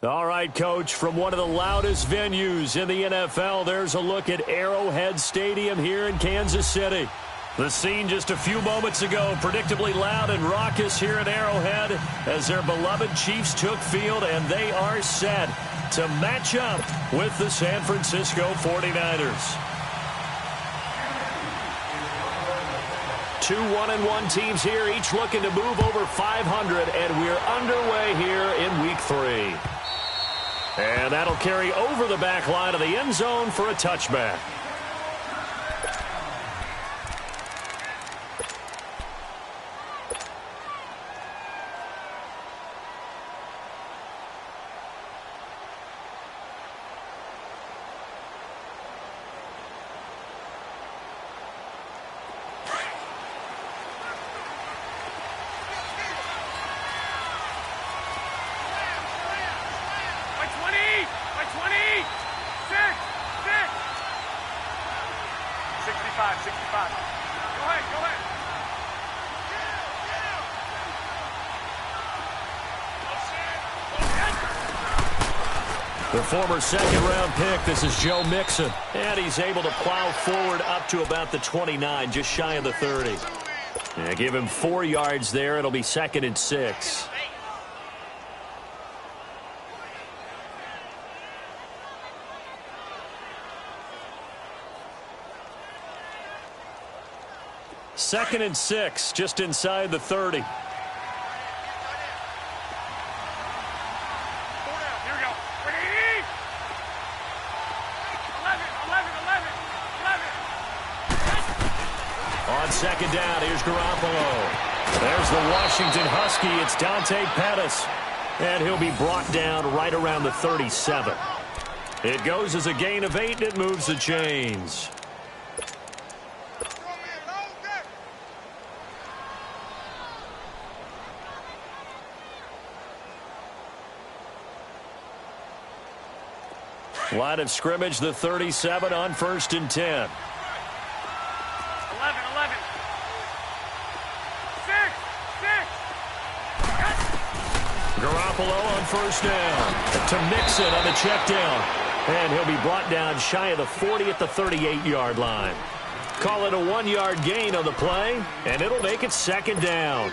All right, Coach, from one of the loudest venues in the NFL, there's a look at Arrowhead Stadium here in Kansas City. The scene just a few moments ago, predictably loud and raucous here at Arrowhead as their beloved Chiefs took field, and they are set to match up with the San Francisco 49ers. Two 1-1 teams here, each looking to move over 500, and we're underway here in Week 3. And that'll carry over the back line of the end zone for a touchback. The former second-round pick, this is Joe Mixon. And he's able to plow forward up to about the 29, just shy of the 30. Yeah, give him 4 yards there. It'll be 2nd and 6. Second and 6, just inside the 30. On second down, here's Garoppolo. There's the Washington Husky. It's Dante Pettis. And he'll be brought down right around the 37. It goes as a gain of 8, and it moves the chains. Line of scrimmage, the 37 on 1st and 10. 11. 6. Garoppolo on 1st down. To Mixon on the check down. And he'll be brought down shy of the 40 at the 38-yard line. Call it a 1-yard gain on the play, and it'll make it 2nd down.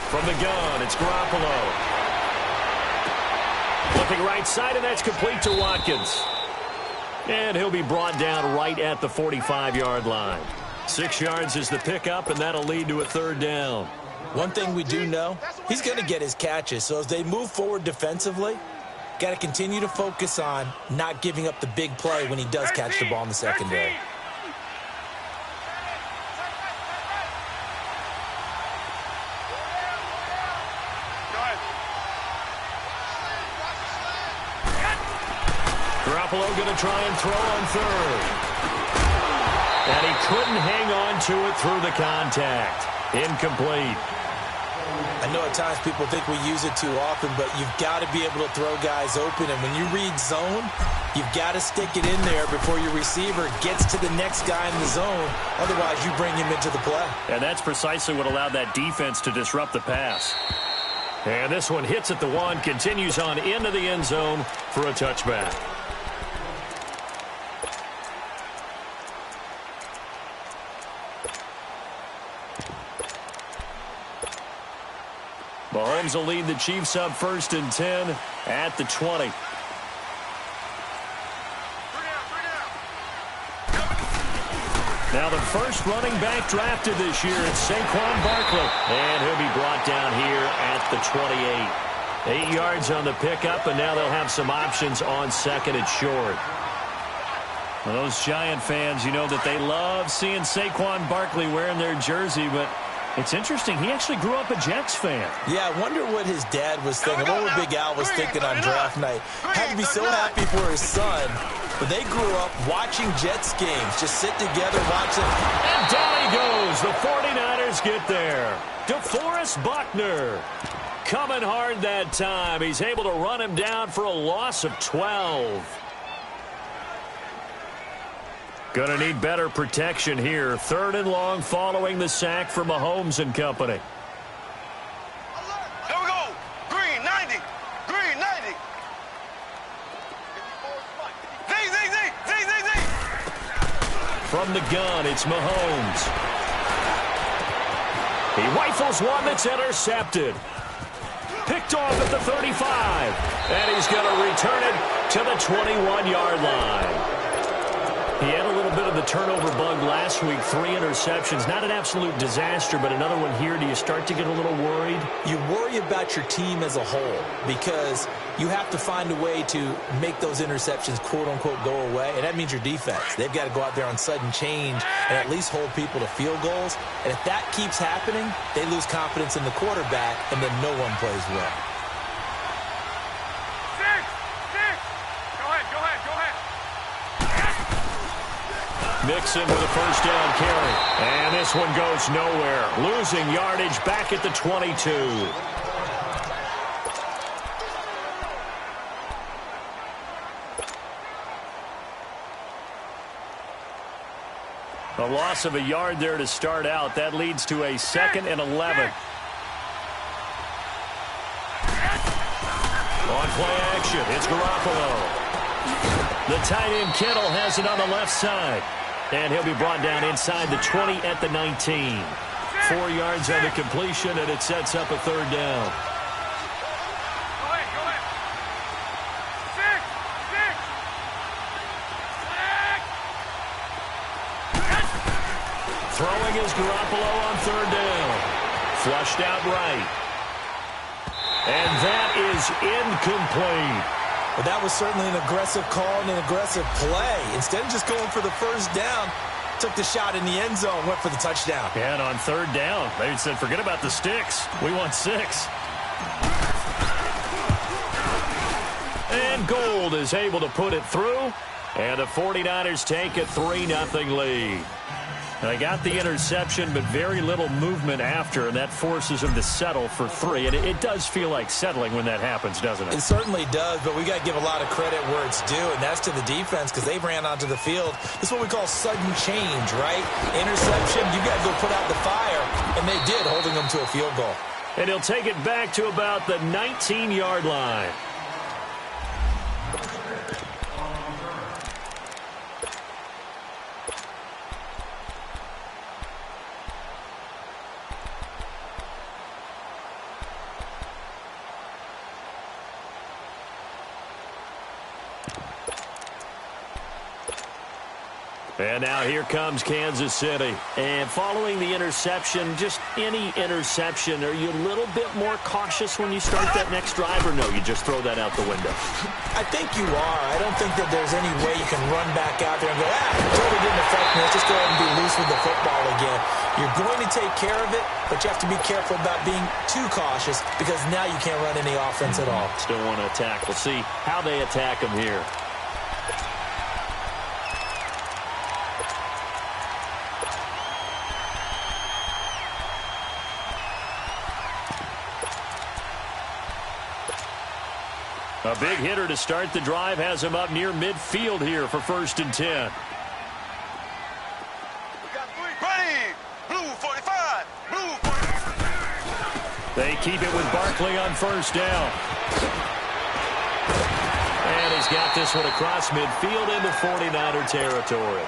From the gun, it's Garoppolo. Looking right side, and that's complete to Watkins. And he'll be brought down right at the 45-yard line. 6 yards is the pickup, and that'll lead to a 3rd down. One thing we do know, he's going to get his catches. So as they move forward defensively, got to continue to focus on not giving up the big play when he does catch the ball in the secondary. Garoppolo going to try and throw on 3rd. And he couldn't hang on to it through the contact. Incomplete. I know at times people think we use it too often, but you've got to be able to throw guys open. And when you read zone, you've got to stick it in there before your receiver gets to the next guy in the zone. Otherwise, you bring him into the play. And that's precisely what allowed that defense to disrupt the pass. And this one hits at the 1, continues on into the end zone for a touchback. Mahomes will lead the Chiefs up 1st and 10 at the 20. Now the first running back drafted this year is Saquon Barkley. And he'll be brought down here at the 28. 8 yards on the pickup, and now they'll have some options on 2nd and short. Well, those Giant fans, you know that they love seeing Saquon Barkley wearing their jersey, but It's interesting. He actually grew up a Jets fan. Yeah, I wonder what his dad was thinking. What would Big Al was thinking on draft night? Had to be so happy for his son. But they grew up watching Jets games. Just sit together, watch them. And down he goes. The 49ers get there. DeForest Buckner coming hard that time. He's able to run him down for a loss of 12. Going to need better protection here. 3rd and long following the sack from Mahomes and company. Here we go. Green 90. Green 90. Z. From the gun, it's Mahomes. He rifles one that's intercepted. Picked off at the 35. And he's going to return it to the 21-yard line. He had a little bit of the turnover bug last week. 3 interceptions. Not an absolute disaster, but another one here. Do you start to get a little worried? You worry about your team as a whole because you have to find a way to make those interceptions, quote-unquote, go away, and that means your defense. They've got to go out there on sudden change and at least hold people to field goals. And if that keeps happening, they lose confidence in the quarterback, and then no one plays well. Mixon with a first down carry. And this one goes nowhere. Losing yardage back at the 22. A loss of a yard there to start out. That leads to a 2nd and 11. On play action, it's Garoppolo. The tight end Kittle has it on the left side. And he'll be brought down inside the 20 at the 19. 4 yards on the completion, and it sets up a 3rd down. Throwing is Garoppolo on 3rd down. Flushed out right. And that is incomplete. Well, that was certainly an aggressive call and an aggressive play. Instead of just going for the first down, took the shot in the end zone, went for the touchdown. Yeah, and on 3rd down, they said, forget about the sticks. We want 6. And Gold is able to put it through. And the 49ers take a 3-0 lead. They got the interception, but very little movement after, and that forces them to settle for 3. And it does feel like settling when that happens, doesn't it? It certainly does, but we got to give a lot of credit where it's due, and that's to the defense because they ran onto the field. This is what we call sudden change, right? Interception, you got to go put out the fire, and they did, holding them to a field goal. And he'll take it back to about the 19-yard line. And now here comes Kansas City. And following the interception, just any interception, are you a little bit more cautious when you start that next drive, or no, you just throw that out the window? I think you are. I don't think that there's any way you can run back out there and go, totally didn't affect me. Let's just go ahead and be loose with the football again. You're going to take care of it, but you have to be careful about being too cautious because now you can't run any offense at all. Still want to attack. We'll see how they attack them here. A big hitter to start the drive has him up near midfield here for 1st and 10. Ready. Blue 45. Blue 45. They keep it with Barkley on 1st down. And he's got this one across midfield into 49er territory.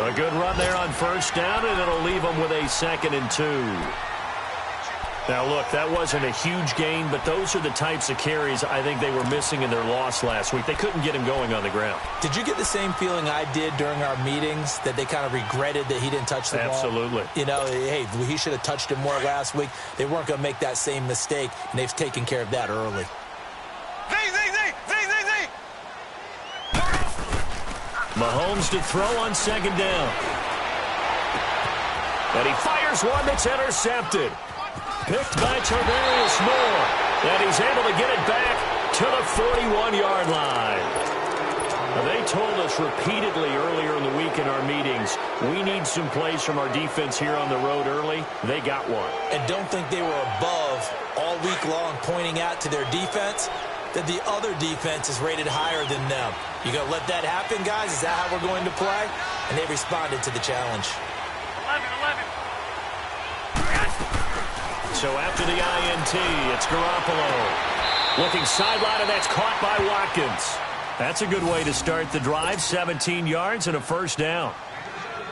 A good run there on 1st down, and it'll leave them with a 2nd and 2. Now, look, that wasn't a huge gain, but those are the types of carries I think they were missing in their loss last week. They couldn't get him going on the ground. Did you get the same feeling I did during our meetings, that they kind of regretted that he didn't touch the ball? Absolutely. You know, hey, he should have touched it more last week. They weren't going to make that same mistake, and they've taken care of that early. Mahomes to throw on 2nd down. And he fires one that's intercepted. Picked by Tarvarius Moore. And he's able to get it back to the 41-yard line. Now, they told us repeatedly earlier in the week in our meetings, we need some plays from our defense here on the road early. They got one. And don't think they were above all week long pointing out to their defense that the other defense is rated higher than them. You going to let that happen, guys? Is that how we're going to play? And they responded to the challenge. 11. So after the INT, it's Garoppolo. Looking sideline, and that's caught by Watkins. That's a good way to start the drive. 17 yards and a first down.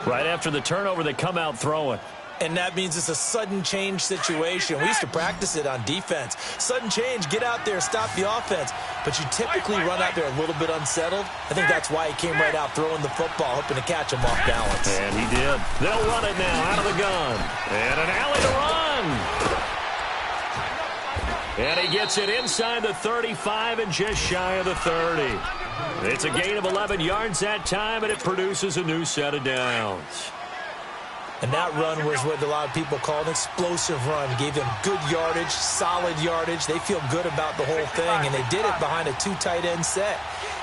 Right after the turnover, they come out throwing. And that means it's a sudden change situation. We used to practice it on defense. Sudden change, get out there, stop the offense. But you typically run out there a little bit unsettled. I think that's why he came right out throwing the football, hoping to catch him off balance. And he did. They'll run it now out of the gun. And an alley to run. And he gets it inside the 35 and just shy of the 30. It's a gain of 11 yards that time, and it produces a new set of downs. And that run was what a lot of people call an explosive run. Gave them good yardage, solid yardage. They feel good about the whole thing, and they did it behind a two tight end set.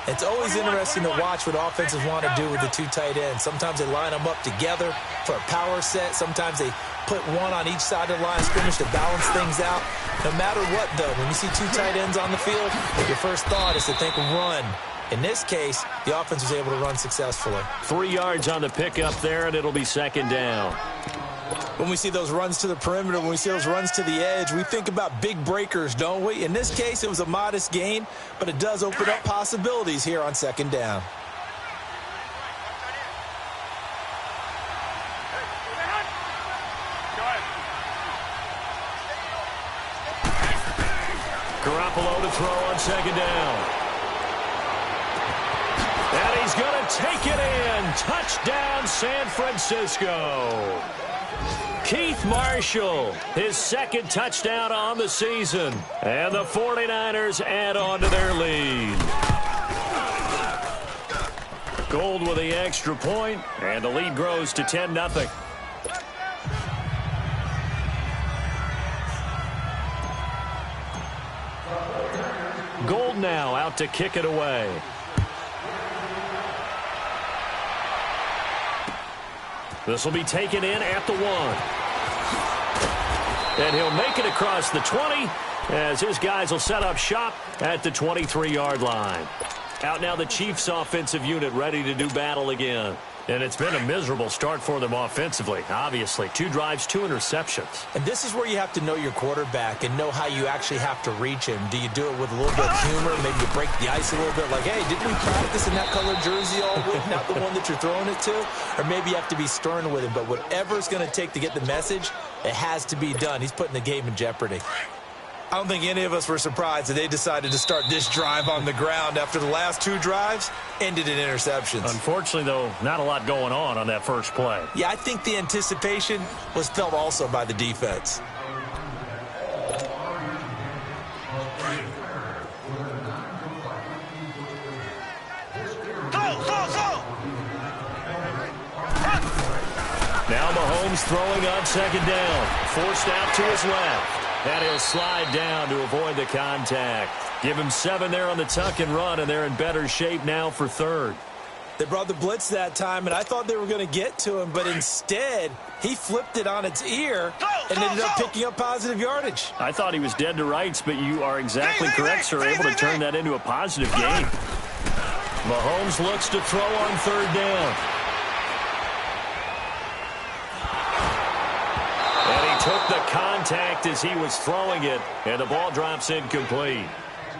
It's always interesting to watch what offenses want to do with the two tight ends. Sometimes they line them up together for a power set. Sometimes they put one on each side of the line of scrimmage to balance things out. No matter what, though, when you see two tight ends on the field, your first thought is to think run. In this case, the offense was able to run successfully. 3 yards on the pickup there, and it'll be second down. When we see those runs to the perimeter, when we see those runs to the edge, we think about big breakers, don't we? In this case, it was a modest gain, but it does open up possibilities here on second down. Garoppolo to throw on second down. And he's going to take it in. Touchdown, San Francisco. Keith Marshall, his second touchdown on the season. And the 49ers add on to their lead. Gold with the extra point, and the lead grows to 10-0. Gold now out to kick it away. This will be taken in at the 1. And he'll make it across the 20 as his guys will set up shop at the 23-yard line. Out now the Chiefs offensive unit ready to do battle again. And it's been a miserable start for them offensively, obviously. 2 drives, 2 interceptions. And this is where you have to know your quarterback and know how you actually have to reach him. Do you do it with a little bit of humor? Maybe you break the ice a little bit like, hey, didn't we practice in that colored jersey all week, not the one that you're throwing it to? Or maybe you have to be stern with him. But whatever it's going to take to get the message, it has to be done. He's putting the game in jeopardy. I don't think any of us were surprised that they decided to start this drive on the ground after the last 2 drives ended in interceptions. Unfortunately, though, not a lot going on that first play. Yeah, I think the anticipation was felt also by the defense. Now Mahomes throwing on second down. Forced out to his left. And he'll slide down to avoid the contact. Give him 7 there on the tuck and run, and they're in better shape now for third. They brought the blitz that time, and I thought they were going to get to him, but instead, he flipped it on its ear and ended up picking up positive yardage. I thought he was dead to rights, but you are exactly correct, sir. Able to turn that into a positive gain. Mahomes looks to throw on third down. Took the contact as he was throwing it, and the ball drops incomplete.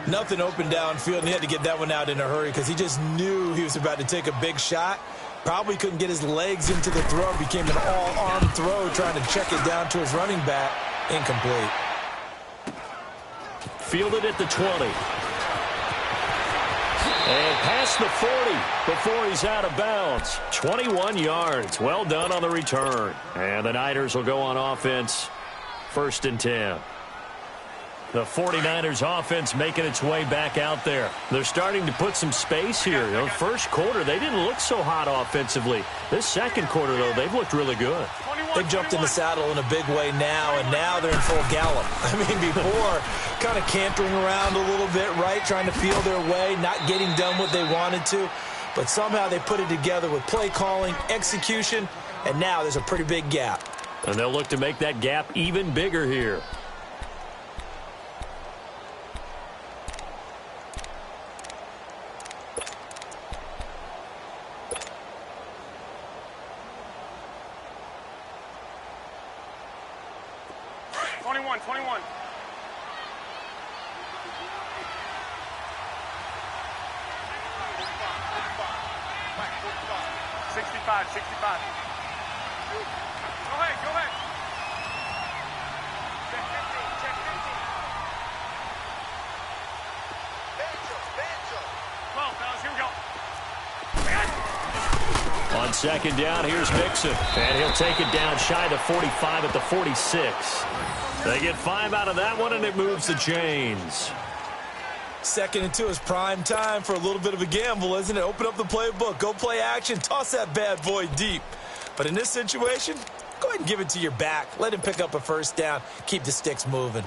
Nothing open downfield, and he had to get that one out in a hurry because he just knew he was about to take a big shot. Probably couldn't get his legs into the throw. Became an all-arm throw trying to check it down to his running back. Incomplete. Fielded at the 20. And past the 40 before he's out of bounds. 21 yards. Well done on the return. And the Niners will go on offense. 1st and 10. The 49ers offense making its way back out there. They're starting to put some space here. You know, first quarter, they didn't look so hot offensively. This second quarter, though, they've looked really good. 21. They've jumped in the saddle in a big way now, and now they're in full gallop. I mean, before, kind of cantering around a little bit, right, trying to feel their way, not getting done what they wanted to. But somehow they put it together with play calling, execution, and now there's a pretty big gap. And they'll look to make that gap even bigger here. On second down, here's Mixon. And he'll take it down shy of 45 at the 46. They get 5 out of that one, and it moves the chains. 2nd and 2 is prime time for a little bit of a gamble, isn't it? Open up the playbook, go play action, toss that bad boy deep. But in this situation, go ahead and give it to your back. Let him pick up a first down. Keep the sticks moving.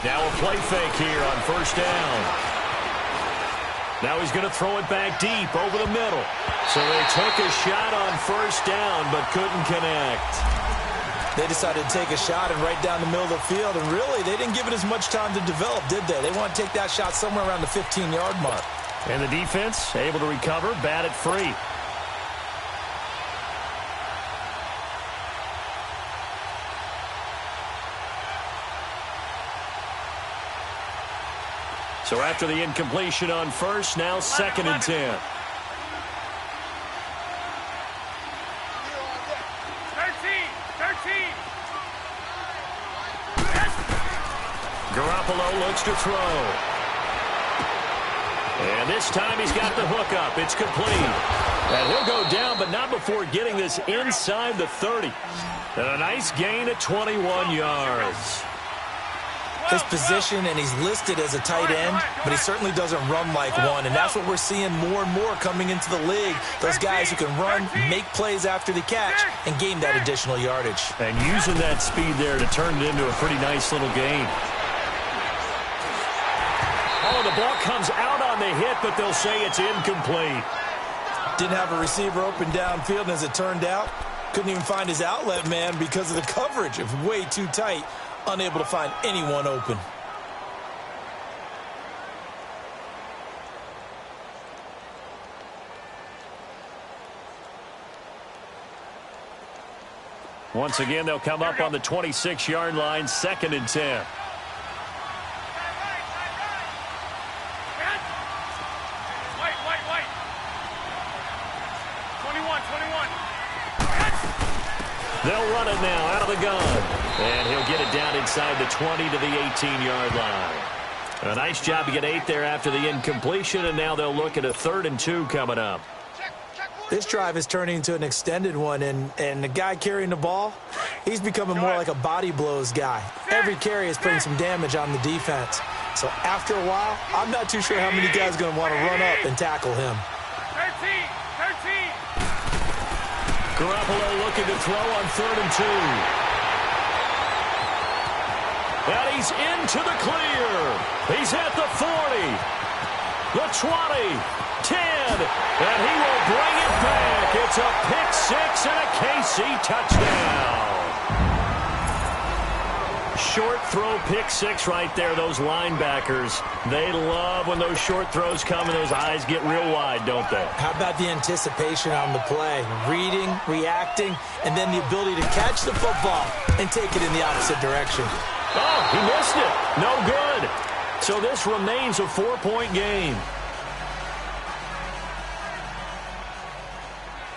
Now a play fake here on first down. Now he's going to throw it back deep over the middle. So they took a shot on first down but couldn't connect. They decided to take a shot and right down the middle of the field, and really they didn't give it as much time to develop, did they? They want to take that shot somewhere around the 15-yard mark. And the defense able to recover, bat it free. So after the incompletion on first, now 2nd and 10. Garoppolo looks to throw. And this time he's got the hook up. It's complete. And he'll go down, but not before getting this inside the 30. And a nice gain at 21 yards. His position, and he's listed as a tight end, but he certainly doesn't run like one, and that's what we're seeing more and more coming into the league. Those guys who can run, make plays after the catch, and gain that additional yardage. And using that speed there to turn it into a pretty nice little gain. Oh, the ball comes out on the hit, but they'll say it's incomplete. Didn't have a receiver open downfield, and as it turned out, couldn't even find his outlet man because of the coverage. It was way too tight. Unable to find anyone open. Once again, they'll come up on the 26-yard line, 2nd and 10. They'll run it now out of the gun. And he'll get it down inside the 20 to the 18-yard line. A nice job to get 8 there after the incompletion, and now they'll look at a 3rd and 2 coming up. This drive is turning into an extended one, and the guy carrying the ball, he's becoming more like a body blows guy. Every carry is putting some damage on the defense. So after a while, I'm not too sure how many guys are going to want to run up and tackle him. 13. Garoppolo looking to throw on 3rd and 2. And he's into the clear. He's at the 40, the 20, 10, and he will bring it back. It's a pick six and a KC touchdown. Short throw pick six right there. Those linebackers, they love when those short throws come and those eyes get real wide, don't they? How about the anticipation on the play? Reading, reacting, and then the ability to catch the football and take it in the opposite direction. Oh, he missed it. No good. So this remains a 4-point game.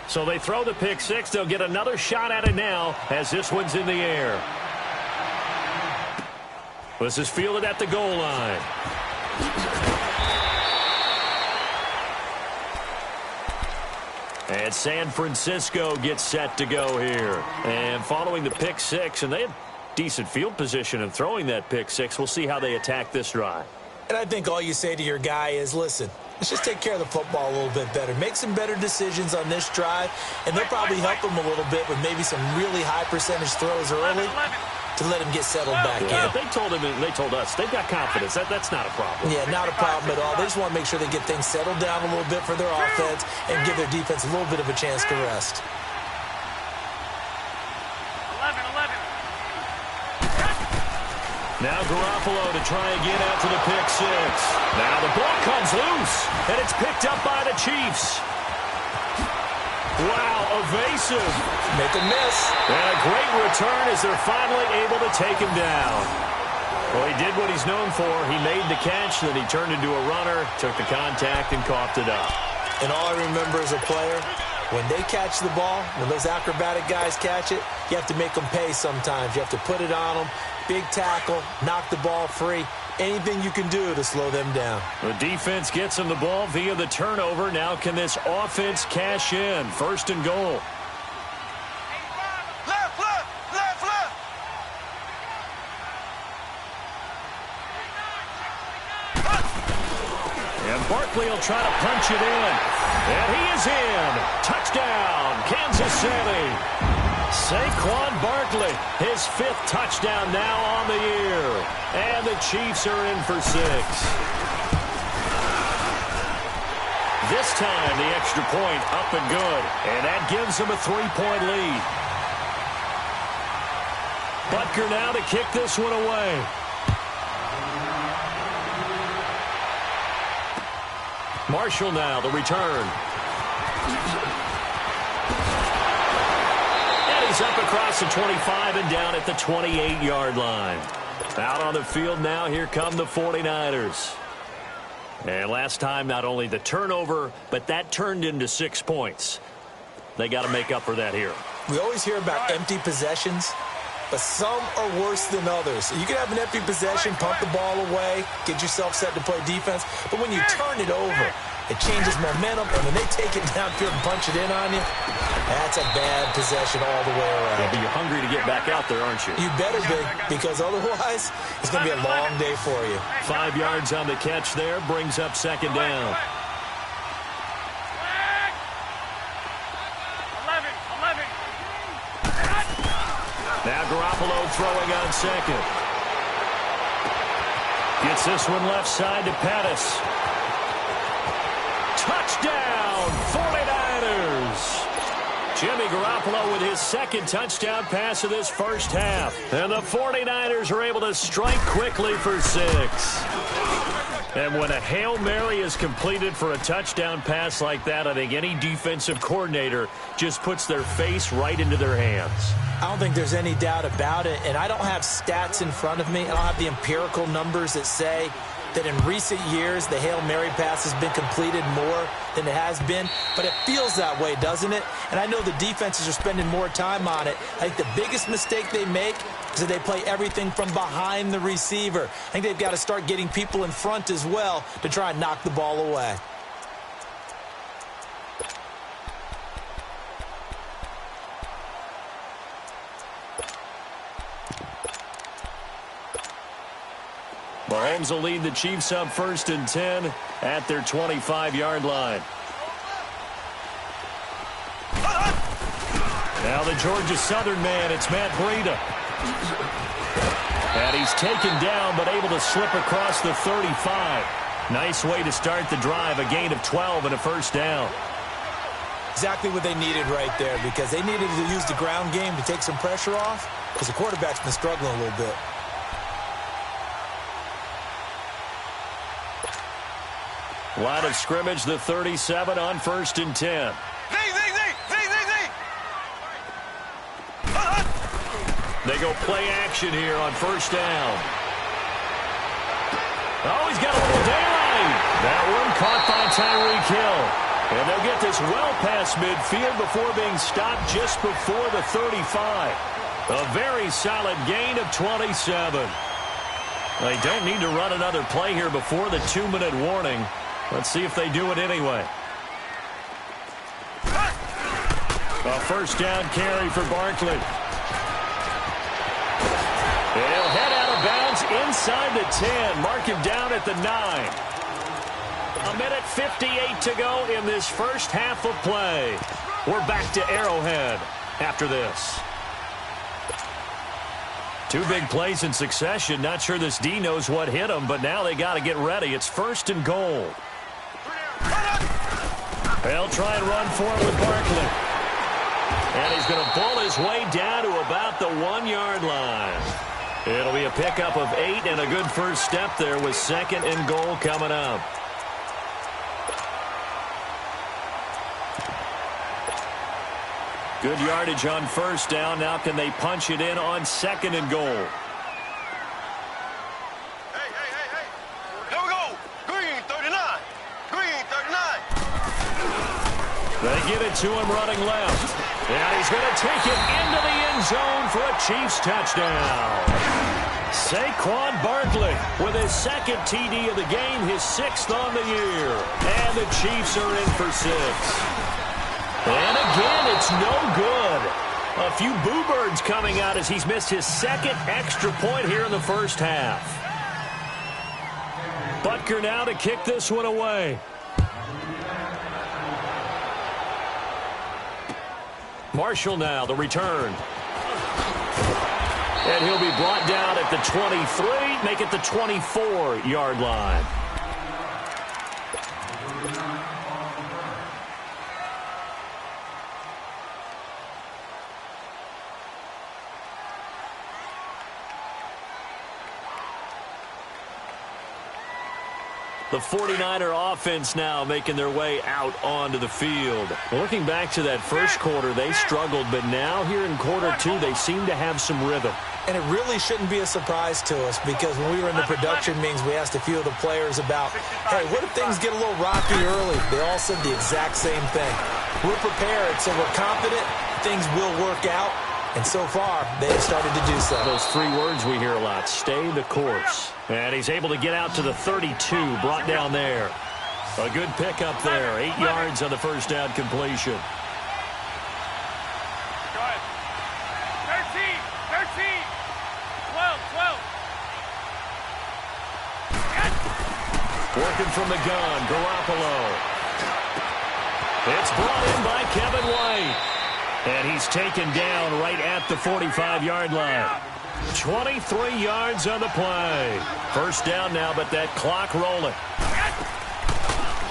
So they throw the pick six. They'll get another shot at it now as this one's in the air. This is fielded at the goal line. And San Francisco gets set to go here. And following the pick six, and they had decent field position and throwing that pick six. We'll see how they attack this drive. And I think all you say to your guy is, listen, let's just take care of the football a little bit better. Make some better decisions on this drive, and they'll probably help him a little bit with maybe some really high percentage throws early to let him get settled back in. If they told him and they told us, they've got confidence. That's not a problem. Yeah, not a problem at all. They just want to make sure they get things settled down a little bit for their offense and give their defense a little bit of a chance to rest. 11. Now Garoppolo to try again after the pick six. Now the ball comes loose, and it's picked up by the Chiefs. Wow, evasive. Make a miss. And a great return as they're finally able to take him down. Well, he did what he's known for. He made the catch, then he turned into a runner, took the contact, and coughed it up. And all I remember as a player, when they catch the ball, when those acrobatic guys catch it, you have to make them pay sometimes. You have to put it on them. Big tackle, knock the ball free. Anything you can do to slow them down. The defense gets him the ball via the turnover. Now can this offense cash in? First and goal. Left. And Barkley will try to punch it in. And he is in. Touchdown, Kansas City. Saquon Barkley, his fifth touchdown now on the year. And the Chiefs are in for 6. This time, the extra point up and good. And that gives them a 3-point lead. Butker now to kick this one away. Marshall now, the return. He's up across the 25 and down at the 28-yard line. Out on the field now, here come the 49ers. And last time, not only the turnover, but that turned into 6 points. They got to make up for that here. We always hear about empty possessions, but some are worse than others. You can have an empty possession, pump the ball away, get yourself set to play defense, but when you turn it over, it changes momentum, and when they take it downfield and punch it in on you, that's a bad possession all the way around. Yeah, but you're hungry to get back out there, aren't you? You better be, because otherwise it's going to be a long day for you. 5 yards on the catch there, brings up second down. 11. Now Garoppolo throwing on second. Gets this one left side to Pettis. Touchdown, 49ers. Jimmy Garoppolo with his second touchdown pass of this first half. And the 49ers are able to strike quickly for 6. And when a Hail Mary is completed for a touchdown pass like that, I think any defensive coordinator just puts their face right into their hands. I don't think there's any doubt about it, and I don't have stats in front of me. I don't have the empirical numbers that say that in recent years the Hail Mary pass has been completed more than it has been, but it feels that way, doesn't it? And I know the defenses are spending more time on it. I think the biggest mistake they make is that they play everything from behind the receiver. I think they've got to start getting people in front as well to try and knock the ball away. Mahomes will lead the Chiefs up 1st and 10 at their 25-yard line. Now the Georgia Southern man, it's Matt Breida. And he's taken down but able to slip across the 35. Nice way to start the drive, a gain of 12 and a first down. Exactly what they needed right there, because they needed to use the ground game to take some pressure off, because the quarterback's been struggling a little bit. Line of scrimmage, the 37 on 1st and 10. They go play action here on first down. Oh, he's got a little daylight. That one caught by Tyreek Hill. And they'll get this well past midfield before being stopped just before the 35. A very solid gain of 27. They don't need to run another play here before the 2-minute warning. Let's see if they do it anyway. A first down carry for Barkley. He'll head out of bounds inside the 10. Mark him down at the 9. A minute 58 to go in this first half of play. We're back to Arrowhead after this. Two big plays in succession. Not sure this D knows what hit him, but now they got to get ready. It's 1st and goal. They'll try and run for it with Barkley. And he's going to pull his way down to about the 1-yard line. It'll be a pickup of 8 and a good first step there with 2nd and goal coming up. Good yardage on 1st down. Now can they punch it in on 2nd and goal? Hey. Here we go. Green 39. Green 39. They give it to him running left. And he's going to take it into the end zone for a Chiefs touchdown. Saquon Barkley with his 2nd TD of the game, his 6th on the year. And the Chiefs are in for 6. And again, it's no good. A few boo birds coming out as he's missed his 2nd extra point here in the first half. Butker now to kick this one away. Marshall now, the return. And he'll be brought down at the 23, make it the 24-yard line. The 49er offense now making their way out onto the field. Looking back to that first quarter, they struggled, but now here in quarter 2, they seem to have some rhythm. And it really shouldn't be a surprise to us because when we were in the production meetings, we asked a few of the players about, hey, what if things get a little rocky early? They all said the exact same thing. We're prepared, so we're confident things will work out. And so far, they have started to do so. Those 3 words we hear a lot, stay the course. And he's able to get out to the 32, brought down there. A good pickup there, 8 yards on the first down completion. Go ahead. 13. 12. Working from the gun, Garoppolo. It's brought in by Kevin White. And he's taken down right at the 45-yard line. 23 yards on the play. First down now, but that clock rolling.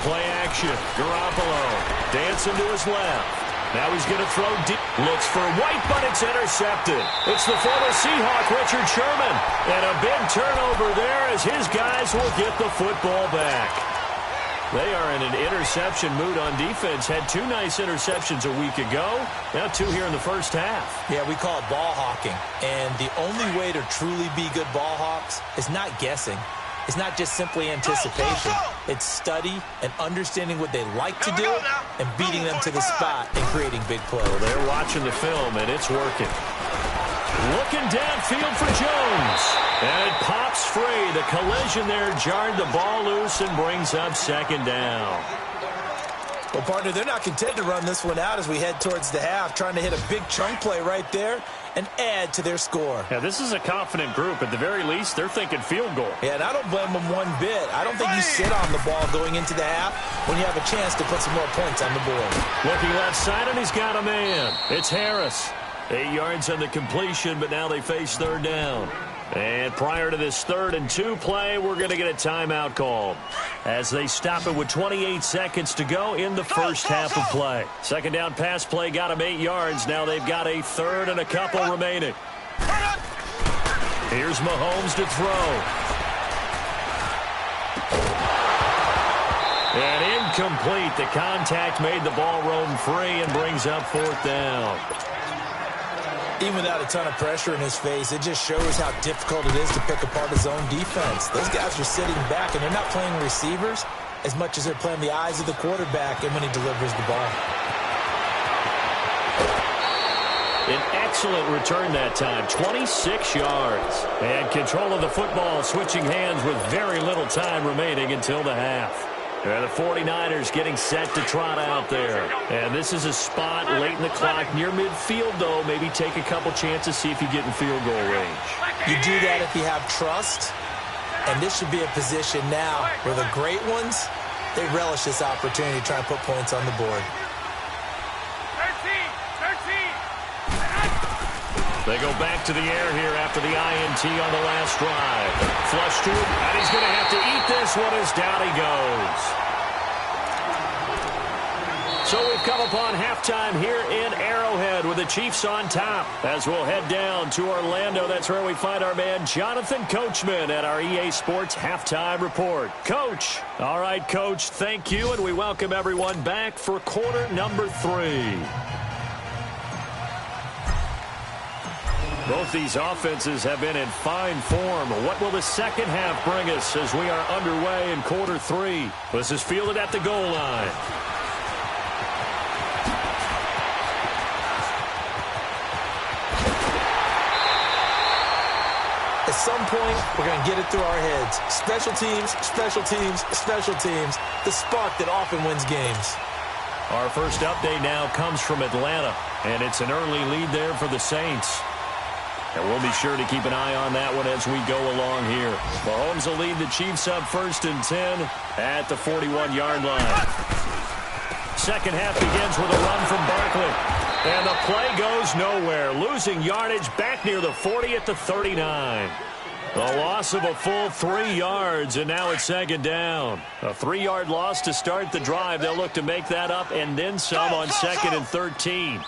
Play action. Garoppolo dancing to his left. Now he's going to throw deep. Looks for White, but it's intercepted. It's the former Seahawk, Richard Sherman. And a big turnover there as his guys will get the football back. They are in an interception mood on defense. Had 2 nice interceptions a week ago. Now 2 here in the first half. Yeah, we call it ball hawking. And the only way to truly be good ball hawks is not guessing. It's not just simply anticipation. It's study and understanding what they like to do and beating them to the spot and creating big plays. Well, they're watching the film, and it's working. Looking downfield for Jones. And it pops free. The collision there jarred the ball loose and brings up 2nd down. Well, partner, they're not content to run this one out as we head towards the half, trying to hit a big chunk play right there and add to their score. Yeah, this is a confident group. At the very least, they're thinking field goal. Yeah, and I don't blame them one bit. I don't think you sit on the ball going into the half when you have a chance to put some more points on the board. Looking left side, and he's got a man. It's Harris. 8 yards on the completion, but now they face 3rd down. And prior to this 3rd and 2 play, we're going to get a timeout called as they stop it with 28 seconds to go in the first half of play. 2nd down pass play got them 8 yards. Now they've got a 3rd and a couple remaining. Here's Mahomes to throw. And incomplete. The contact made the ball roam free and brings up 4th down. Even without a ton of pressure in his face, it just shows how difficult it is to pick apart his own defense. Those guys are sitting back, and they're not playing receivers as much as they're playing the eyes of the quarterback and when he delivers the ball. An excellent return that time, 26 yards. And control of the football switching hands with very little time remaining until the half. And the 49ers getting set to trot out there. And this is a spot late in the clock near midfield, though. Maybe take a couple chances, see if you get in field goal range. You do that if you have trust. And this should be a position now where the great ones, they relish this opportunity to try and put points on the board. They go back to the air here after the INT on the last drive. Flush to him, and he's going to have to eat this one as down he goes. So we've come upon halftime here in Arrowhead with the Chiefs on top. As we'll head down to Orlando, that's where we find our man Jonathan Coachman at our EA Sports Halftime Report. Coach. All right, Coach, thank you, and we welcome everyone back for quarter number 3. Both these offenses have been in fine form. What will the second half bring us as we are underway in quarter 3? This is fielded at the goal line. At some point, we're going to get it through our heads. Special teams, special teams, special teams. The spark that often wins games. Our first update now comes from Atlanta, and it's an early lead there for the Saints. And we'll be sure to keep an eye on that one as we go along here. Mahomes will lead the Chiefs up 1st and 10 at the 41-yard line. Second half begins with a run from Barkley. And the play goes nowhere. Losing yardage back near the 40 at the 39. The loss of a full 3 yards, and now it's second down. A 3-yard loss to start the drive. They'll look to make that up and then some on 2nd and 13.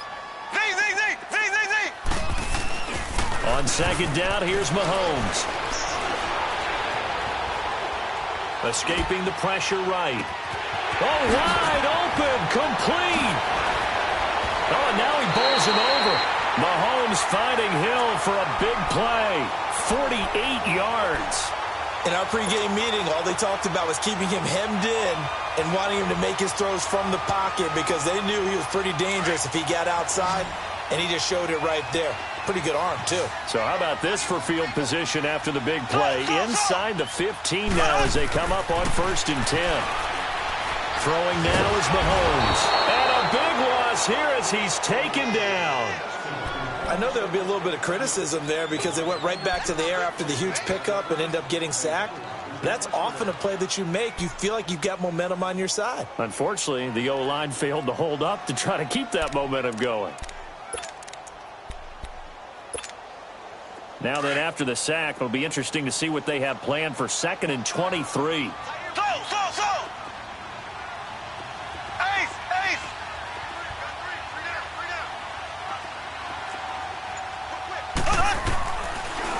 On 2nd down, here's Mahomes. Escaping the pressure right. Oh, wide open, complete. Oh, and now he bowls him over. Mahomes finding Hill for a big play. 48 yards. In our pregame meeting, all they talked about was keeping him hemmed in and wanting him to make his throws from the pocket because they knew he was pretty dangerous if he got outside, and he just showed it right there. Pretty good arm, too. So how about this for field position after the big play? Inside the 15 now as they come up on 1st and 10. Throwing now is Mahomes. And a big loss here as he's taken down. I know there'll be a little bit of criticism there because they went right back to the air after the huge pickup and end up getting sacked. That's often a play that you make. You feel like you've got momentum on your side. Unfortunately, the O-line failed to hold up to try to keep that momentum going. Now then, after the sack, it'll be interesting to see what they have planned for 2nd and 23.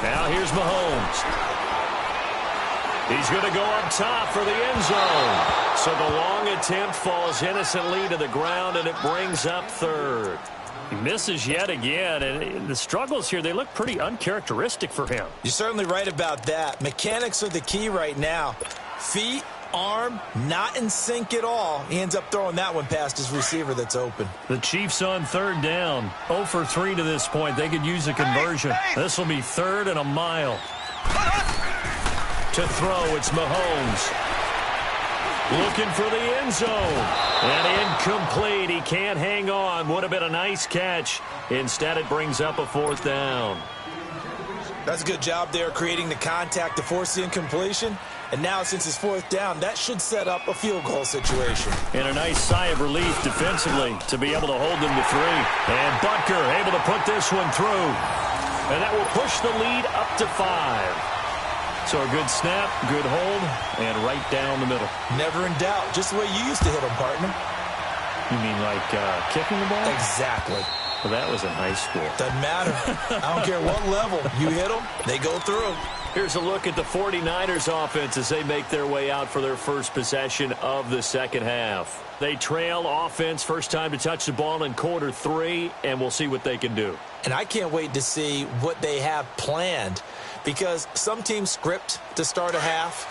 Now here's Mahomes. He's going to go up top for the end zone. So the long attempt falls innocently to the ground, and it brings up 3rd. He misses yet again, and the struggles here, they look pretty uncharacteristic for him. You're certainly right about that. Mechanics are the key right now. Feet, arm, not in sync at all. He ends up throwing that one past his receiver that's open. The Chiefs on 3rd down. 0 for 3 to this point. They could use a conversion. This will be 3rd and a mile. To throw, it's Mahomes. Looking for the end zone. And incomplete. He can't hang on. Would have been a nice catch. Instead, it brings up a 4th down. That's a good job there creating the contact to force the incompletion. And now, since it's 4th down, that should set up a field goal situation. And a nice sigh of relief defensively to be able to hold them to 3. And Butker able to put this one through. And that will push the lead up to 5. So a good snap, good hold, and right down the middle. Never in doubt. Just the way you used to hit them, partner. You mean like kicking the ball? Exactly. Well, that was in high school. Doesn't matter. I don't care what level. You hit them, they go through. Here's a look at the 49ers offense as they make their way out for their first possession of the second half. They trail offense, first time to touch the ball in quarter 3, and we'll see what they can do. And I can't wait to see what they have planned, because some teams script to start a half.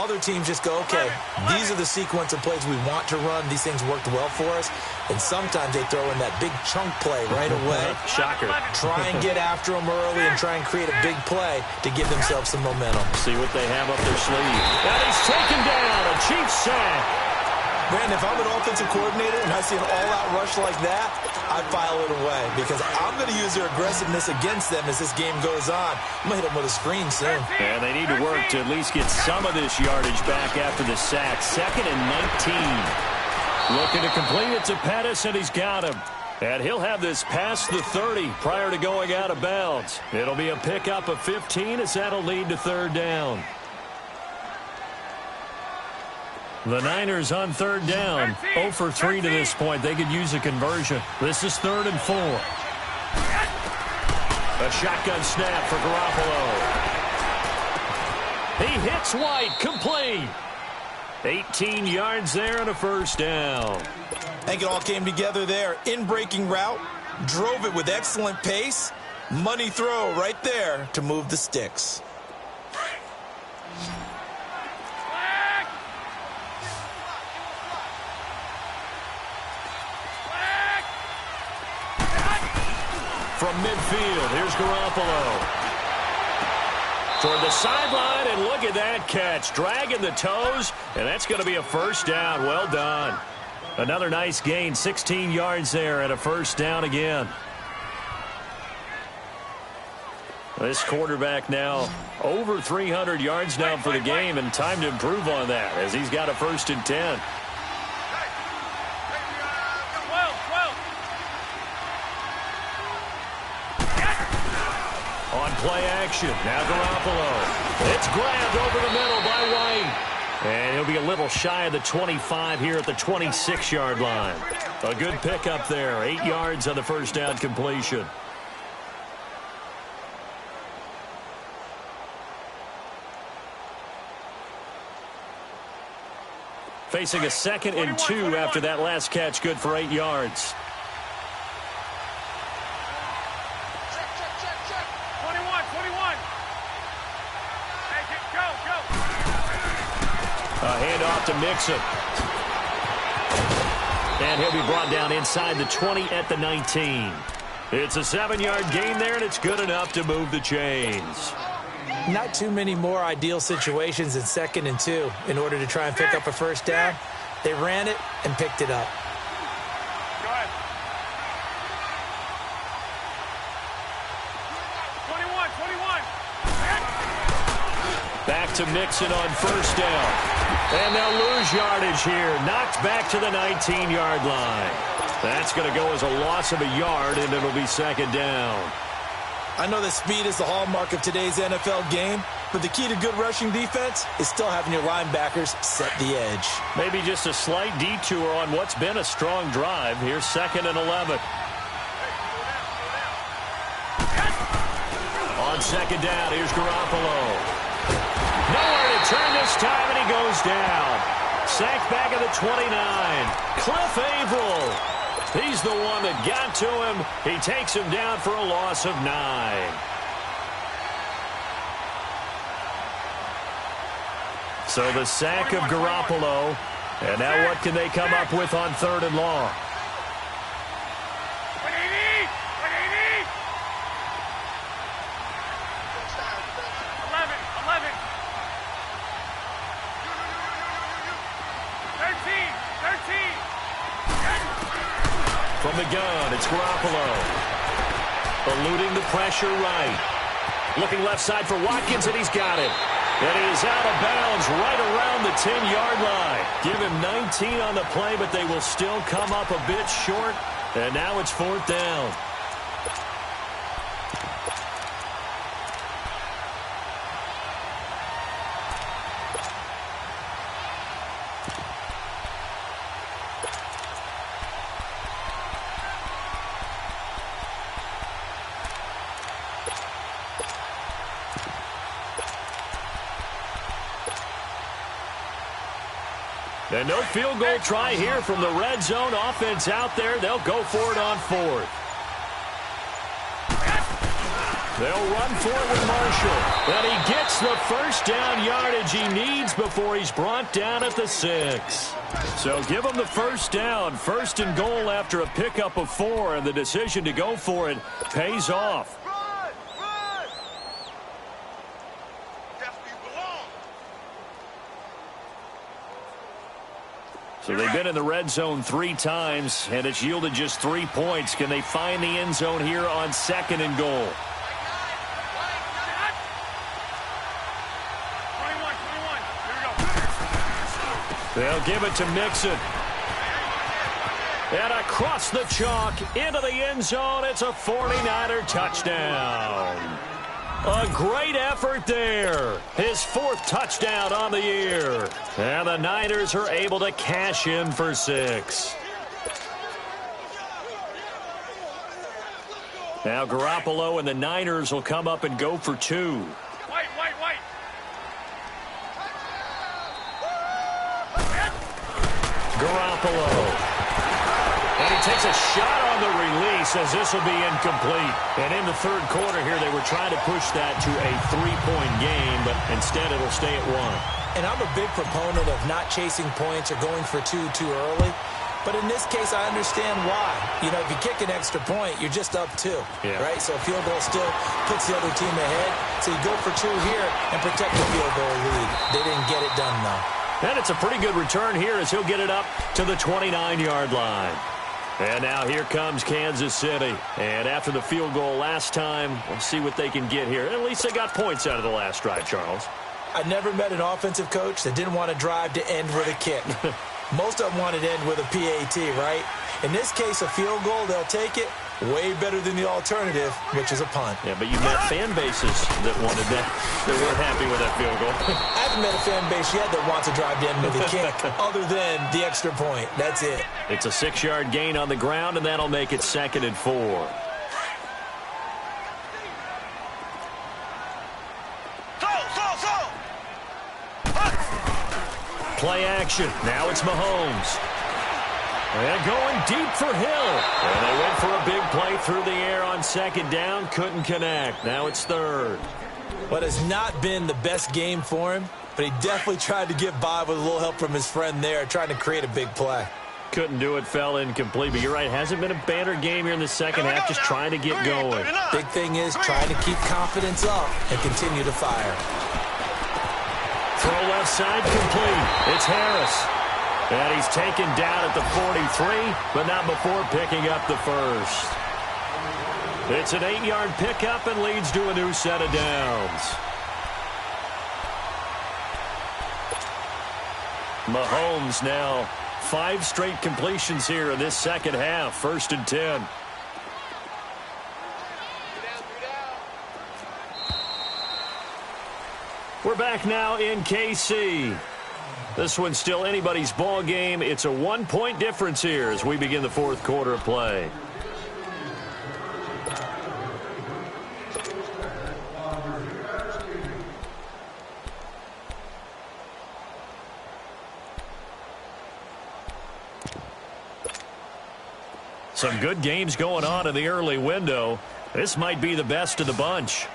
other teams just go, okay, these are the sequence of plays we want to run. These things worked well for us. And sometimes they throw in that big chunk play right away. Shocker. Try and get after them early and try and create a big play to give themselves some momentum. See what they have up their sleeve. And he's taken down. A Chiefs sack. Brandon, if I'm an offensive coordinator and I see an all-out rush like that, I file it away because I'm going to use their aggressiveness against them as this game goes on. I'm going to hit them with a screen soon. And they need to work to at least get some of this yardage back after the sack. 2nd and 19. Looking to complete it to Pettis, and he's got him. And he'll have this past the 30 prior to going out of bounds. It'll be a pickup of 15 as that'll lead to 3rd down. The Niners on 3rd down. 0 for 3 to this point. They could use a conversion. This is 3rd and 4. A shotgun snap for Garoppolo. He hits White. Complete. 18 yards there and a 1st down. I think it all came together there. In-breaking route. Drove it with excellent pace. Money throw right there to move the sticks. From midfield, here's Garoppolo. Toward the sideline, and look at that catch. Dragging the toes, and that's going to be a 1st down. Well done. Another nice gain, 16 yards there, and a 1st down again. This quarterback now over 300 yards now for the game, and time to improve on that as he's got a 1st and 10. On play action, now Garoppolo. It's grabbed over the middle by White. And he'll be a little shy of the 25 here at the 26-yard line. A good pickup there, 8 yards on the 1st down completion. Facing a 2nd and 2 after that last catch, good for 8 yards. A handoff to Mixon. And he'll be brought down inside the 20 at the 19. It's a 7-yard gain there, and it's good enough to move the chains. Not too many more ideal situations in 2nd and 2 in order to try and pick up a 1st down. They ran it and picked it up. Back to Mixon on 1st down. And they'll lose yardage here. Knocked back to the 19-yard line. That's going to go as a loss of a yard, and it'll be 2nd down. I know that speed is the hallmark of today's NFL game, but the key to good rushing defense is still having your linebackers set the edge. Maybe just a slight detour on what's been a strong drive. Here's 2nd and 11. On 2nd down, here's Garoppolo. Nowhere to turn this time, and he goes down. Sacked back at the 29. Cliff Averill. He's the one that got to him. He takes him down for a loss of 9. So the sack of Garoppolo. And now what can they come up with on 3rd and long? From the gun, it's Garoppolo. Eluding the pressure right. Looking left side for Watkins, and he's got it. And he is out of bounds right around the 10-yard line. Give him 19 on the play, but they will still come up a bit short. And now it's 4th down. And no field goal try here from the red zone. Offense out there. They'll go for it on 4th. They'll run for it with Marshall. And he gets the first down yardage he needs before he's brought down at the 6. So give him the first down. First and goal after a pickup of 4. And the decision to go for it pays off. So they've been in the red zone 3 times, and it's yielded just 3 points. Can they find the end zone here on second and goal? They'll give it to Mixon. And across the chalk into the end zone. It's a 49er touchdown. A great effort there. His 4th touchdown on the year. And the Niners are able to cash in for 6. Now Garoppolo and the Niners will come up and go for 2. Garoppolo. And he takes a shot on the release as this will be incomplete. And in the third quarter here, they were trying to push that to a 3-point game, but instead it'll stay at 1. And I'm a big proponent of not chasing points or going for 2 too early. But in this case, I understand why. You know, if you kick an extra point, you're just up 2, right? So a field goal still puts the other team ahead. So you go for 2 here and protect the field goal lead. They didn't get it done, though. And it's a pretty good return here as he'll get it up to the 29-yard line. And now here comes Kansas City. And after the field goal last time, we'll see what they can get here. At least they got points out of the last drive, Charles. I never met an offensive coach that didn't want to drive to end with a kick. Most of them wanted to end with a PAT, right? In this case, a field goal, they'll take it. Way better than the alternative, which is a punt. Yeah, but you met fan bases that wanted that. They weren't happy with that field goal. I haven't met a fan base yet that wants to drive to end with a kick other than the extra point. That's it. It's a 6-yard gain on the ground, and that'll make it 2nd and 4. Play action. Now it's Mahomes. And going deep for Hill. And they went for a big play through the air on 2nd down. Couldn't connect. Now it's 3rd. What has not been the best game for him, but he definitely tried to get by with a little help from his friend there, trying to create a big play. Couldn't do it, fell incomplete. But you're right, hasn't been a banner game here in the second half, just trying to get going. Big thing is trying to keep confidence up and continue to fire. Throw left side complete. It's Harris. And he's taken down at the 43, but not before picking up the first. It's an 8-yard pickup and leads to a new set of downs. Mahomes now 5 straight completions here in this second half. 1st and 10. We're back now in KC. This one's still anybody's ball game. It's a 1-point difference here as we begin the 4th quarter of play. Some good games going on in the early window. This might be the best of the bunch.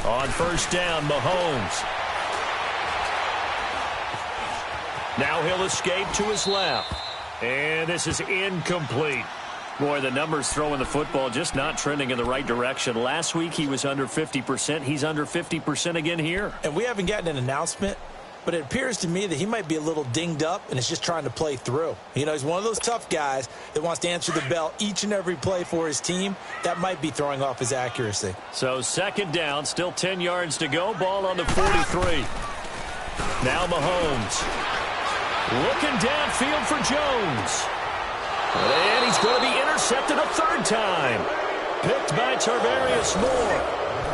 On 1st down, Mahomes. Now he'll escape to his left. And this is incomplete. Boy, the numbers throwing the football just not trending in the right direction. Last week he was under 50%. He's under 50% again here. And we haven't gotten an announcement, but it appears to me that he might be a little dinged up and is just trying to play through. You know, he's one of those tough guys that wants to answer the bell each and every play for his team. That might be throwing off his accuracy. So 2nd down, still 10 yards to go. Ball on the 43. Now Mahomes. Looking downfield for Jones. And he's going to be intercepted a 3rd time. Picked by Tarvarius Moore.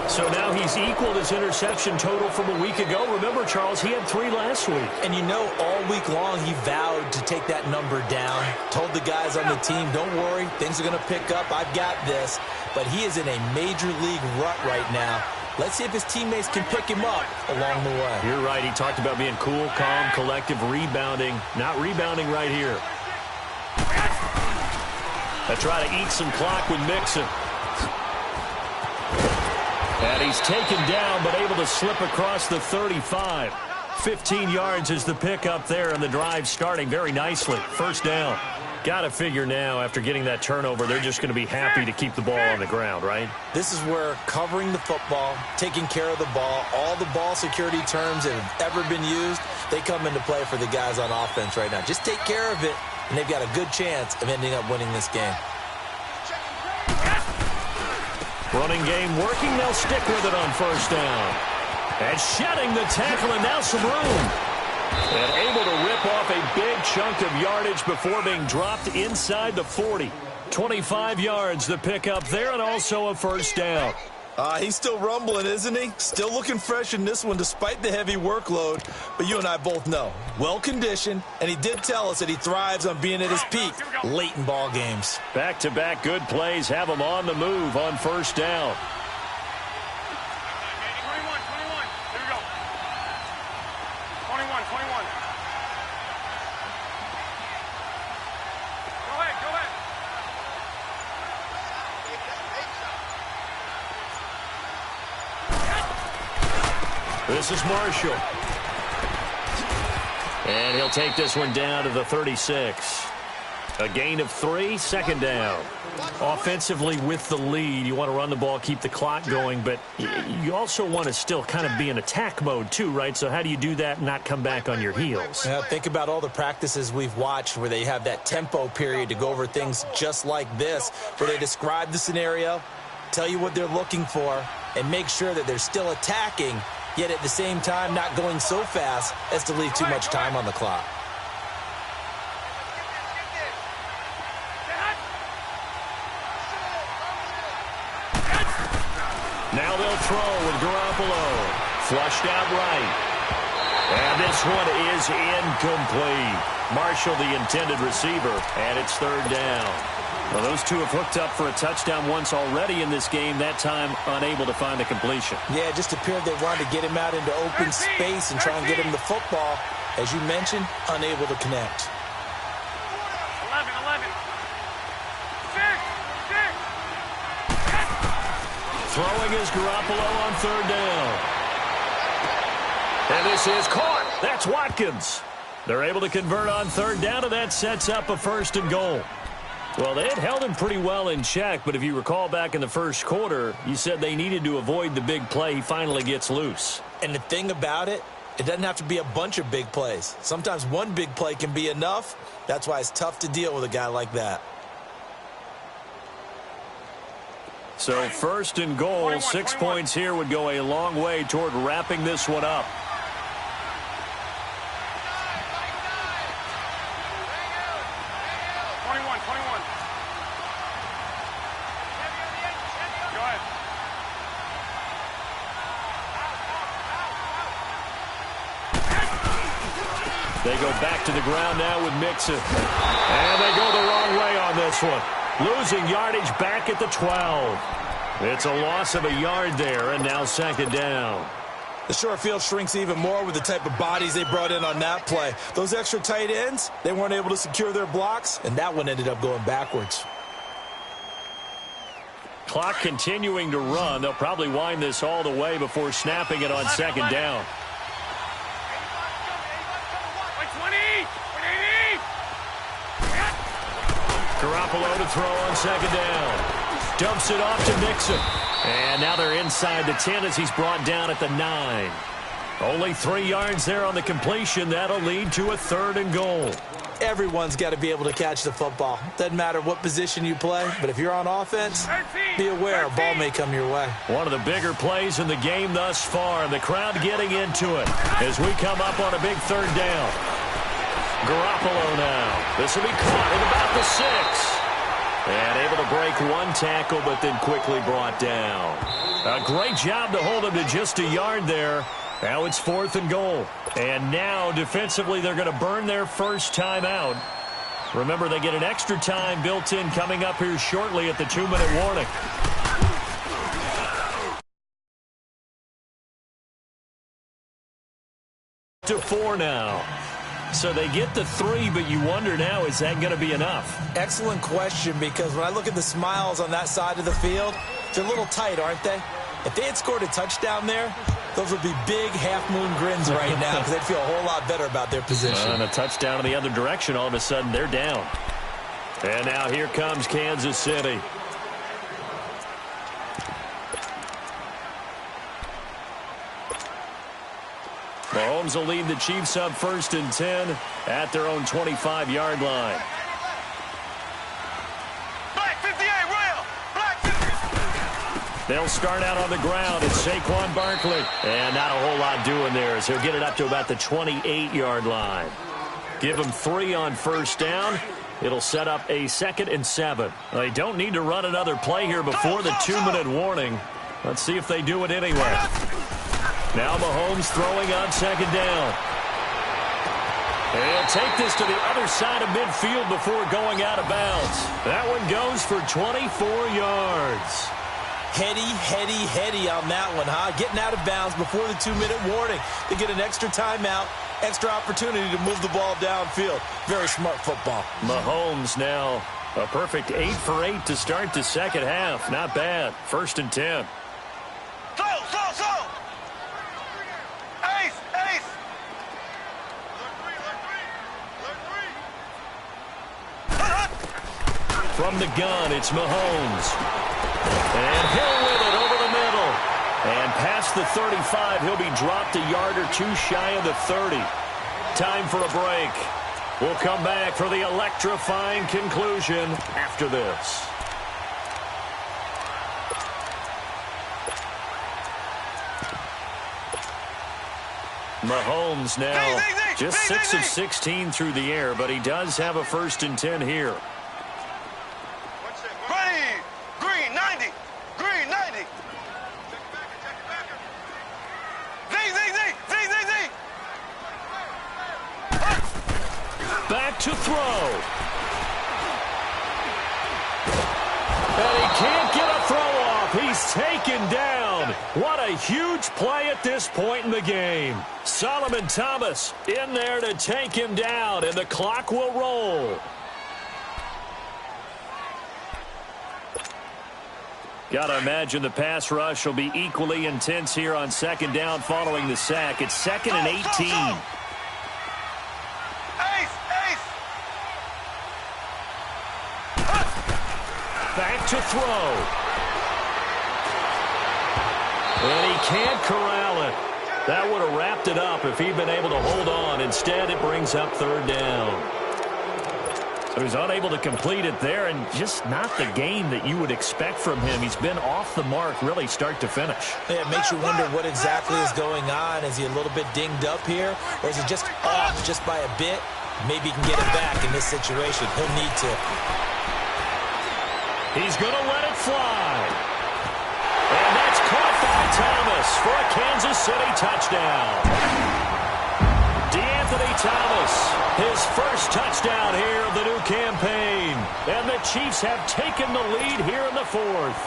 So now he's equaled his interception total from a week ago. Remember, Charles, he had 3 last week. And you know, all week long he vowed to take that number down. Told the guys on the team, don't worry, things are going to pick up. I've got this. But he is in a major league rut right now. Let's see if his teammates can pick him up along the way. You're right. He talked about being cool, calm, collective, rebounding. Not rebounding right here. They try to eat some clock with Mixon. And he's taken down, but able to slip across the 35. 15 yards is the pickup there, and the drive starting very nicely. First down. Got to figure now, after getting that turnover, they're just going to be happy to keep the ball on the ground, right? This is where covering the football, taking care of the ball, all the ball security terms that have ever been used, they come into play for the guys on offense right now. Just take care of it, and they've got a good chance of ending up winning this game. Running game working. They'll stick with it on first down. And shedding the tackle, and now some room. And able to rip off a big chunk of yardage before being dropped inside the 40. 25 yards the pickup there, and also a first down. He's still rumbling, isn't he? Still looking fresh in this one despite the heavy workload. But you and I both know, well-conditioned, and he did tell us that he thrives on being at his peak late in ball games. Back-to-back good plays have him on the move on first down. 21. Here we go. 21. Go ahead. This is Marshall. And he'll take this one down to the 36. A gain of 3, second down. Offensively with the lead, you want to run the ball, keep the clock going, but you also want to still kind of be in attack mode too, right? So how do you do that and not come back on your heels? Yeah, think about all the practices we've watched where they have that tempo period to go over things just like this, where they describe the scenario, tell you what they're looking for, and make sure that they're still attacking, yet at the same time not going so fast as to leave too much time on the clock. Now they'll throw with Garoppolo. Flushed out right. And this one is incomplete. Marshall, the intended receiver, and it's third down. Well, those two have hooked up for a touchdown once already in this game, that time unable to find the completion. Yeah, it just appeared they wanted to get him out into open space and try and get him the football. As you mentioned, unable to connect. 11. Throwing is Garoppolo on third down. And this is caught. That's Watkins. They're able to convert on third down, and that sets up a first and goal. Well, they had held him pretty well in check, but if you recall back in the first quarter, you said they needed to avoid the big play. He finally gets loose. And the thing about it, it doesn't have to be a bunch of big plays. Sometimes one big play can be enough. That's why it's tough to deal with a guy like that. So first and goal, 6 points here would go a long way toward wrapping this one up. They go back to the ground now with Mixon. And they go the wrong way on this one. Losing yardage back at the 12. It's a loss of a yard there, and now second down. The short field shrinks even more with the type of bodies they brought in on that play. Those extra tight ends, they weren't able to secure their blocks, and that one ended up going backwards. Clock continuing to run. They'll probably wind this all the way before snapping it on second down. Garoppolo to throw on second down. Dumps it off to Mixon. And now they're inside the 10 as he's brought down at the 9. Only 3 yards there on the completion. That'll lead to a third and goal. Everyone's got to be able to catch the football. Doesn't matter what position you play, but if you're on offense, be aware a ball may come your way. One of the bigger plays in the game thus far, and the crowd getting into it as we come up on a big third down. Garoppolo now. This will be caught at about the 6. And able to break one tackle, but then quickly brought down. A great job to hold him to just a yard there. Now it's 4th and goal. And now, defensively, they're going to burn their first timeout. Remember, they get an extra time built in coming up here shortly at the 2-minute warning. To 4 now. So they get the 3, but you wonder now, is that going to be enough? Excellent question, because when I look at the smiles on that side of the field, they're a little tight, aren't they? If they had scored a touchdown there, those would be big half-moon grins right now because they'd feel a whole lot better about their position. And a touchdown in the other direction, all of a sudden they're down. And now here comes Kansas City. Mahomes will lead the Chiefs up 1st and 10 at their own 25-yard line. Black 58, real. Black 50. They'll start out on the ground. It's Saquon Barkley. And not a whole lot doing there as he'll get it up to about the 28-yard line. Give him 3 on 1st down. It'll set up a 2nd and 7. They don't need to run another play here before the 2-minute warning. Let's see if they do it anyway. Now Mahomes throwing on 2nd down. He'll take this to the other side of midfield before going out of bounds. That one goes for 24 yards. Heady on that one, huh? Getting out of bounds before the 2-minute warning. They get an extra timeout, extra opportunity to move the ball downfield. Very smart football. Mahomes now a perfect 8 for 8 to start the second half. Not bad. 1st and 10. Slow. Ace. From the gun, it's Mahomes. And Hill with it over the middle. And past the 35, he'll be dropped a yard or 2 shy of the 30. Time for a break. We'll come back for the electrifying conclusion after this. Mahomes now just 6 of 16 through the air, but he does have a 1st and 10 here. Ready. Green 90. Green 90. Z. Back to throw. And he can't get a throw off. He's taken down. What a huge play at this point in the game. Solomon Thomas in there to take him down, and the clock will roll. Got to imagine the pass rush will be equally intense here on 2nd down following the sack. It's 2nd and 18. Back to throw. And he can't corral it. That would have wrapped it up if he'd been able to hold on. Instead, it brings up 3rd down. So he's unable to complete it there, and just not the game that you would expect from him. He's been off the mark really start to finish. Yeah, it makes you wonder what exactly is going on. Is he a little bit dinged up here, or is he just off just by a bit? Maybe he can get it back in this situation. He'll need to. He's going to let it fly. And that's caught by Thomas for a Kansas City touchdown. DeAnthony Thomas, his first touchdown here of the new campaign. And the Chiefs have taken the lead here in the 4th.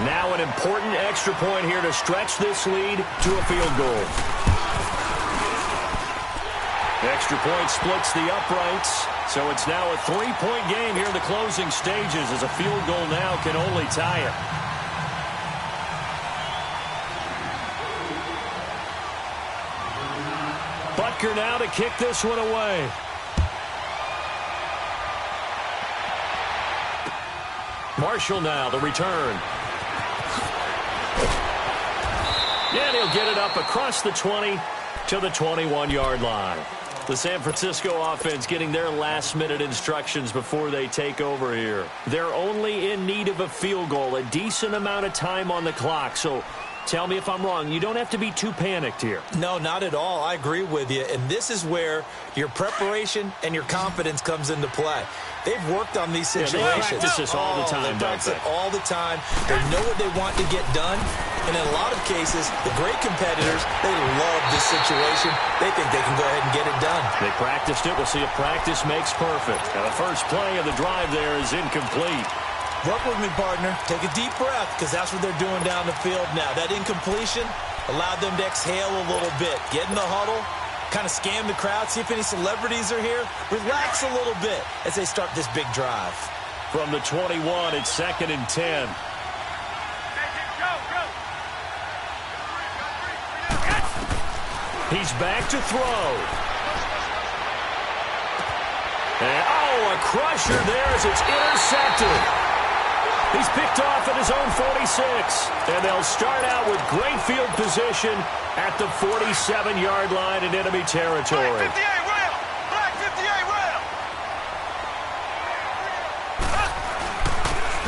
Now an important extra point here to stretch this lead to a field goal. Extra point splits the uprights. So it's now a 3-point game here in the closing stages, as a field goal now can only tie it. Butker now to kick this one away. Marshall now, the return. And he'll get it up across the 20 to the 21-yard line. The San Francisco offense getting their last-minute instructions before they take over here. They're only in need of a field goal, a decent amount of time on the clock. So tell me if I'm wrong. You don't have to be too panicked here. No, not at all. I agree with you. And this is where your preparation and your confidence comes into play. They've worked on these situations. They practice this all the time, They practice it all the time. They know what they want to get done, And in a lot of cases, the great competitors, they love this situation. They think they can go ahead and get it done. They practiced it. We'll see if practice makes perfect. And the first play of the drive there is incomplete. Work with me, partner. Take a deep breath, because that's what they're doing down the field now. That incompletion allowed them to exhale a little bit. Get in the huddle, kind of scan the crowd, see if any celebrities are here. Relax a little bit as they start this big drive. From the 21, it's 2nd and 10. He's back to throw. And, a crusher there as it's intercepted. He's picked off at his own 46. And they'll start out with great field position at the 47-yard line in enemy territory. Black 58 rail! Black 58 rail!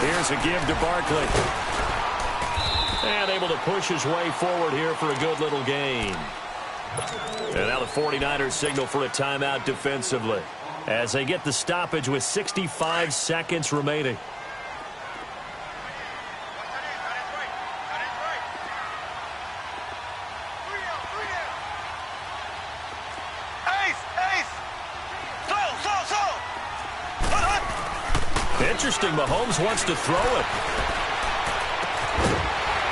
Here's a give to Barkley. And able to push his way forward here for a good little gain. And now the 49ers signal for a timeout defensively as they get the stoppage with 65 seconds remaining. Interesting, Mahomes wants to throw it.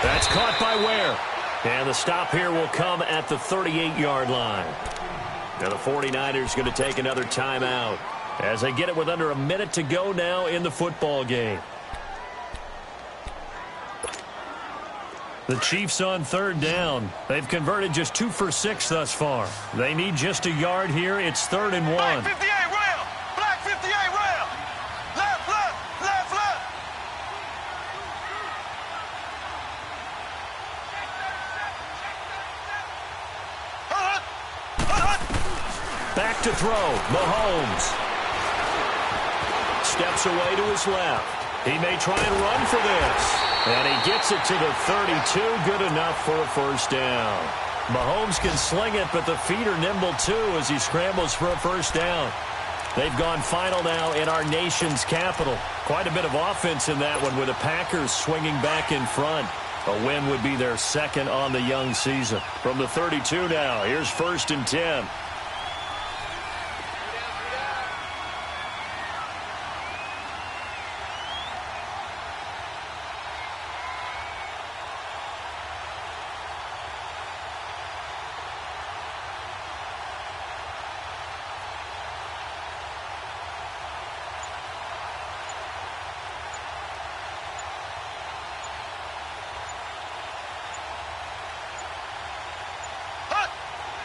That's caught by Ware. And the stop here will come at the 38-yard line. Now the 49ers going to take another timeout as they get it with under a minute to go now in the football game. The Chiefs on 3rd down. They've converted just 2 for 6 thus far. They need just a yard here. It's 3rd and 1. Black 58 rail! Black 58 rail! Left, left, left, left! Back to throw. Mahomes steps away to his left. He may try and run for this. And he gets it to the 32. Good enough for a first down. Mahomes can sling it, but the feet are nimble too as he scrambles for a first down. They've gone final now in our nation's capital. Quite a bit of offense in that one with the Packers swinging back in front. A win would be their 2nd on the young season. From the 32 now, here's 1st and 10.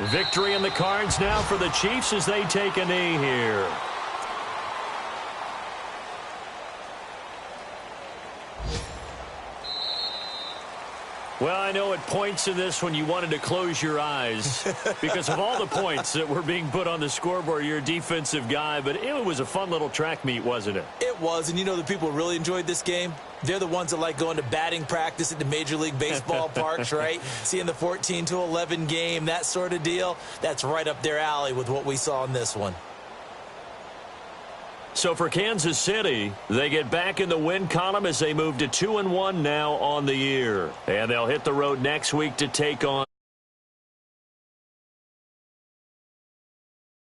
Victory in the cards now for the Chiefs as they take a knee here. Well, I know at points in this when you wanted to close your eyes because of all the points that were being put on the scoreboard. You're a defensive guy, but it was a fun little track meet, wasn't it? It was, and you know the people who really enjoyed this game? They're the ones that like going to batting practice at the Major League Baseball parks, right? Seeing the 14-11 game, that sort of deal. That's right up their alley with what we saw in this one. So for Kansas City, they get back in the win column as they move to 2-1 now on the year. And they'll hit the road next week to take on